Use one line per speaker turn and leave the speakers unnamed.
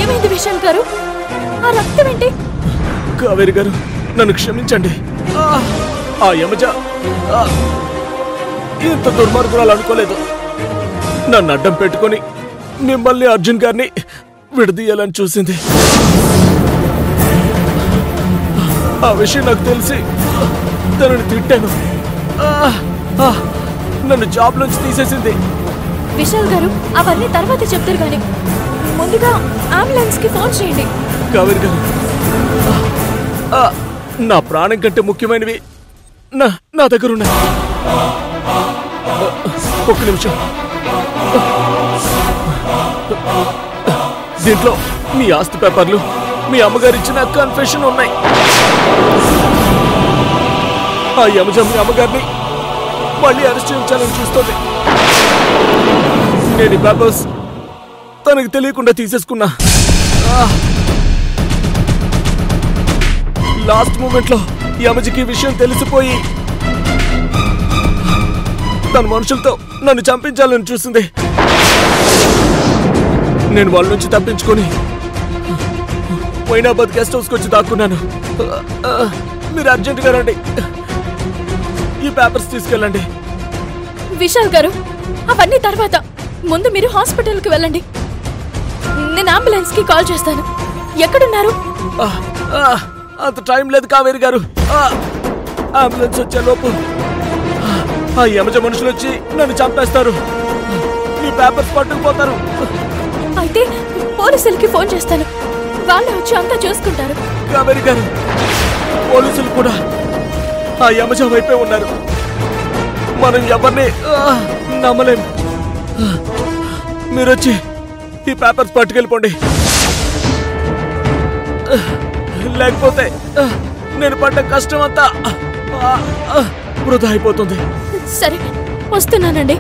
ఏమైంది విశాల్ గారు? ఆ రక్తం ఏంటి?
కావేరి గారు, నన్ను క్షమించండి. ఆ యమజ ఇంత దుర్మార్గురాలు అనుకోలేదు. నన్ను అడ్డం పెట్టుకొని మిమ్మల్ని అర్జున్ గారిని విడదీయాలని చూసింది. ఆ విషయం నాకు తెలిసి తనని తిట్టాను. నన్ను జాబ్ నుంచి తీసేసింది.
విశాల్ గారు, అవన్నీ తర్వాత చెప్తారు కానీ ముందుగా అంబులెన్స్ కి ఫోన్ చేయండి.
కావేరి గారు, నా ప్రాణం కంటే ముఖ్యమైనవి నా దగ్గర ఉన్నాయి. ఒక్క నిమిషం. దీంట్లో మీ ఆస్తి పేపర్లు, మీ అమ్మగారు ఇచ్చిన కన్ఫెషన్ ఉన్నాయి. ఆ యమజ మీ అమ్మగారిని మళ్ళీ అరెస్ట్ చేయించాలని చూస్తుంది. నేను ఈ పేపర్స్ తనకు తెలియకుండా తీసేసుకున్నా. లాస్ట్ మూమెంట్ లో యమజకి విషయం తెలిసిపోయి తన మనుషులతో నన్ను చంపించాలని చూసింది. నేను వాళ్ళ నుంచి తప్పించుకొని వైనాబాద్ గెస్ట్ హౌస్కి వచ్చి దాక్కున్నాను. మీరు అర్జెంటుగా రండి, ఈ పేపర్స్ తీసుకెళ్ళండి.
విశాల్ గారు, అవన్నీ తర్వాత. ముందు మీరు హాస్పిటల్కి వెళ్ళండి. నేను అంబులెన్స్ కి కాల్ చేస్తాను. ఎక్కడున్నారు?
అంత టైం లేదు కావేరి గారు. అంబులెన్స్ వచ్చే లోపు ఆ యమజ మనుషులు వచ్చి నన్ను చంపేస్తారు. మీ పేపర్స్ పట్టుకుపోతారు.
అయితే పోలీసులకి ఫోన్ చేస్తాను. వాళ్ళు వచ్చి అంతా చూసుకుంటారు.
కావేరి గారు, పోలీసులు కూడా ఆ యమజ వైపే ఉన్నారు. మనం ఎవరిని నమ్మలేం. మీరొచ్చి ఈ పేపర్స్ పట్టుకెళ్ళిపోండి. లేకపోతే నేను పడ్డ కష్టం అంతా వృధా అయిపోతుంది.
సరే, వస్తున్నానండి.